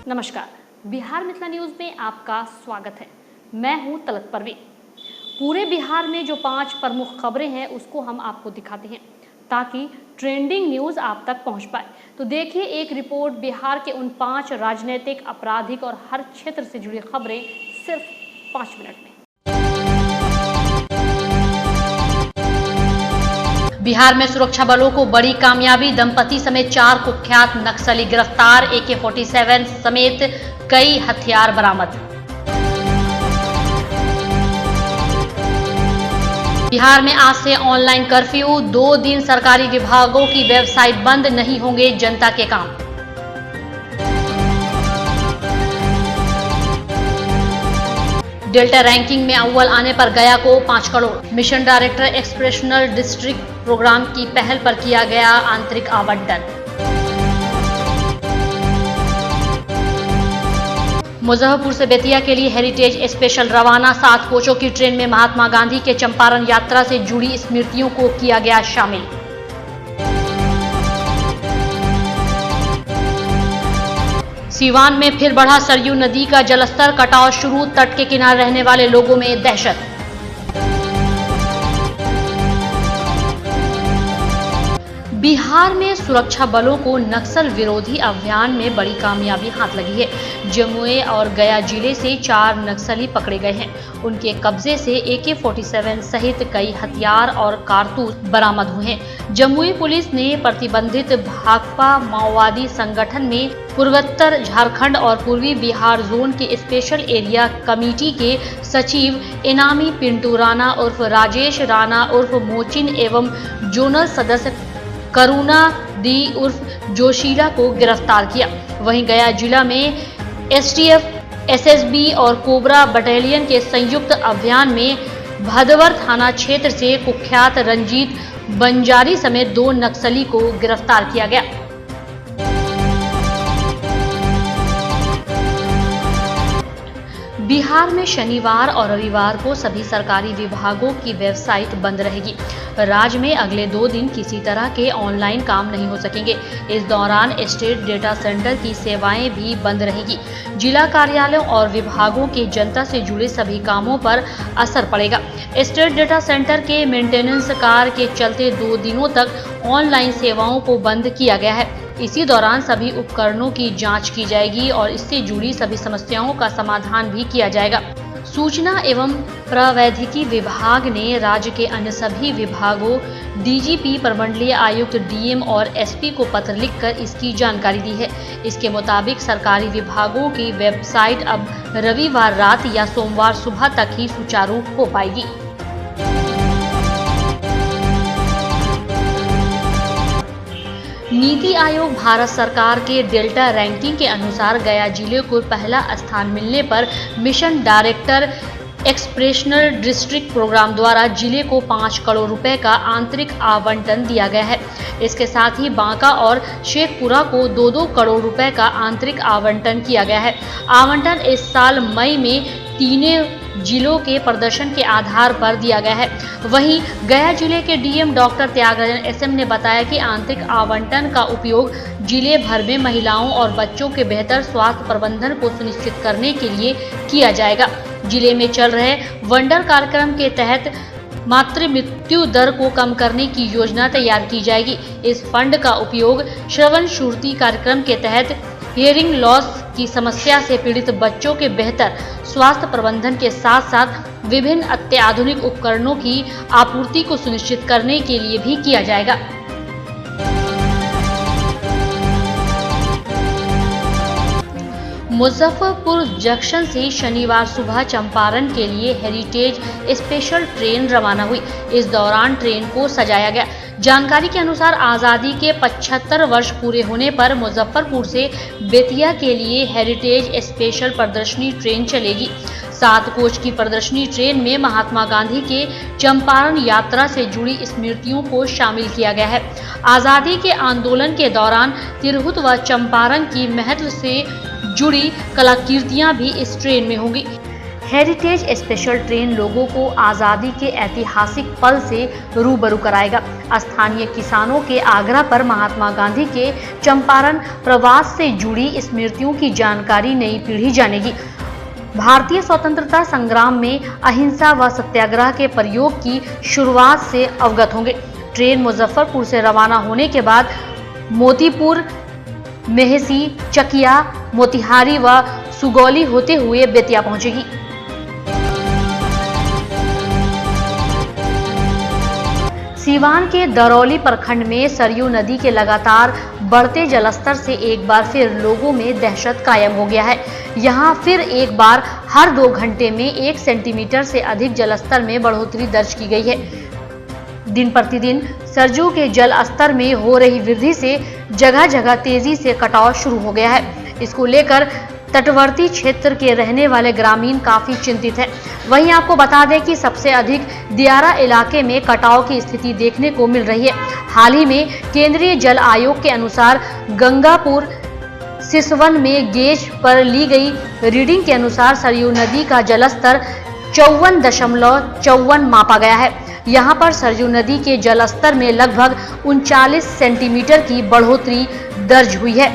नमस्कार, बिहार मिथिला न्यूज़ में आपका स्वागत है। मैं हूं तलत परवीन। पूरे बिहार में जो 5 प्रमुख खबरें हैं उसको हम आपको दिखाते हैं ताकि ट्रेंडिंग न्यूज़ आप तक पहुंच पाए। तो देखिए एक रिपोर्ट बिहार के उन 5 राजनीतिक, आपराधिक और हर क्षेत्र से जुड़ी खबरें सिर्फ 5 मिनट में। बिहार में सुरक्षा बलों को बड़ी कामयाबी, दंपति समेत 4 कुख्यात नक्सली गिरफ्तार, AK-47 समेत कई हथियार बरामद। बिहार में आज से ऑनलाइन कर्फ्यू, 2 दिन सरकारी विभागों की वेबसाइट बंद, नहीं होंगे जनता के काम। डेल्टा रैंकिंग में अव्वल आने पर गया को 5 crore. Mission director aspirational district programme की पहल पर किया गया आंतरिक आवंटन। मुजफ्फरपुर से बेतिया के लिए हेरिटेज स्पेशल रवाना, 7 कोचों की ट्रेन में महात्मा गांधी के चंपारण यात्रा से जुड़ी स्मृतियों को किया गया शामिल। सीवान में फिर बढ़ा सरयू नदी का जलस्तर, कटाव शुरू, तट के किनारे रहने वाले लोगों में दहशत। बिहार में सुरक्षा बलों को नक्सल विरोधी अभियान में बड़ी कामयाबी हाथ लगी है। जमुई और गया जिले से 4 नक्सली पकड़े गए हैं। उनके कब्जे से AK-47 सहित कई हथियार और कारतूस बरामद हुए हैं। जमुई पुलिस ने प्रतिबंधित भाकपा माओवादी संगठन में पूर्वोत्तर झारखंड और पूर्वी बिहार जोन के स्पेशल एरिया कमेटी के सचिव इनामी पिंटू राणा उर्फ राजेश राणा उर्फ मोचिन एवं जोनल सदस्य करुणा दी उर्फ जोशीला को गिरफ्तार किया। वहीं गया जिला में STF, SSB और कोबरा बटालियन के संयुक्त अभियान में भदवर थाना क्षेत्र से कुख्यात रंजीत बंजारी समेत 2 नक्सली को गिरफ्तार किया गया। बिहार में शनिवार और रविवार को सभी सरकारी विभागों की वेबसाइट बंद रहेगी। राज्य में अगले 2 दिन किसी तरह के ऑनलाइन काम नहीं हो सकेंगे। इस दौरान स्टेट डेटा सेंटर की सेवाएं भी बंद रहेगी। जिला कार्यालयों और विभागों के जनता से जुड़े सभी कामों पर असर पड़ेगा। स्टेट डेटा सेंटर के मेंटेनेंस कार्य के चलते 2 दिनों तक ऑनलाइन सेवाओं को बंद किया गया है। इसी दौरान सभी उपकरणों की जांच की जाएगी और इससे जुड़ी सभी समस्याओं का समाधान भी किया जाएगा। सूचना एवं प्रौद्योगिकी विभाग ने राज्य के अन्य सभी विभागों, DGP, प्रमंडलीय आयुक्त, DM और SP को पत्र लिखकर इसकी जानकारी दी है। इसके मुताबिक सरकारी विभागों की वेबसाइट अब रविवार रात या सोमवार सुबह तक ही सुचारू हो पाएगी। नीति आयोग भारत सरकार के डेल्टा रैंकिंग के अनुसार गया जिले को पहला स्थान मिलने पर mission director aspirational district programme द्वारा जिले को 5 करोड़ रुपए का आंतरिक आवंटन दिया गया है। इसके साथ ही बांका और शेखपुरा को 2-2 करोड़ रुपए का आंतरिक आवंटन किया गया है। आवंटन इस साल मई में तीनों जिलों के प्रदर्शन के आधार पर दिया गया है। वहीं गया जिले के DM डॉक्टर त्यागराजन SM ने बताया कि आंतरिक आवंटन का उपयोग जिले भर में महिलाओं और बच्चों के बेहतर स्वास्थ्य प्रबंधन को सुनिश्चित करने के लिए किया जाएगा। जिले में चल रहे वंडर कार्यक्रम के तहत मातृ मृत्यु दर को कम करने की योजना तैयार की जाएगी। इस फंड का उपयोग श्रवण शुद्धि कार्यक्रम के तहत हियरिंग लॉस की समस्या से पीड़ित बच्चों के बेहतर स्वास्थ्य प्रबंधन के साथ साथ विभिन्न अत्याधुनिक उपकरणों की आपूर्ति को सुनिश्चित करने के लिए भी किया जाएगा। मुजफ्फरपुर जंक्शन से शनिवार सुबह चंपारण के लिए हेरिटेज स्पेशल ट्रेन रवाना हुई। इस दौरान ट्रेन को सजाया गया। जानकारी के अनुसार आज़ादी के 75 वर्ष पूरे होने पर मुजफ्फरपुर से बेतिया के लिए हेरिटेज स्पेशल प्रदर्शनी ट्रेन चलेगी। 7 कोच की प्रदर्शनी ट्रेन में महात्मा गांधी के चंपारण यात्रा से जुड़ी स्मृतियों को शामिल किया गया है। आज़ादी के आंदोलन के दौरान तिरहुत व चंपारण की महत्व से जुड़ी कलाकृतियां भी इस ट्रेन में होंगी। हेरिटेज स्पेशल ट्रेन लोगों को आज़ादी के ऐतिहासिक पल से रूबरू कराएगा। स्थानीय किसानों के आग्रह पर महात्मा गांधी के चंपारण प्रवास से जुड़ी स्मृतियों की जानकारी नई पीढ़ी जानेगी। भारतीय स्वतंत्रता संग्राम में अहिंसा व सत्याग्रह के प्रयोग की शुरुआत से अवगत होंगे। ट्रेन मुजफ्फरपुर से रवाना होने के बाद मोतीपुर, मेहसी, चकिया, मोतिहारी व सुगौली होते हुए बेतिया पहुंचेगी। सीवान के दरौली प्रखंड में सरयू नदी के लगातार बढ़ते जलस्तर से एक बार फिर लोगों में दहशत कायम हो गया है। यहां फिर एक बार हर 2 घंटे में 1 सेंटीमीटर से अधिक जलस्तर में बढ़ोतरी दर्ज की गई है। दिन प्रतिदिन सरयू के जल स्तर में हो रही वृद्धि से जगह जगह तेजी से कटाव शुरू हो गया है। इसको लेकर तटवर्ती क्षेत्र के रहने वाले ग्रामीण काफी चिंतित हैं। वहीं आपको बता दें कि सबसे अधिक दियारा इलाके में कटाव की स्थिति देखने को मिल रही है। हाल ही में केंद्रीय जल आयोग के अनुसार गंगापुर सिसवन में गेज पर ली गई रीडिंग के अनुसार सरयू नदी का जलस्तर 54.54 मापा गया है। यहां पर सरयू नदी के जलस्तर में लगभग 39 सेंटीमीटर की बढ़ोतरी दर्ज हुई है।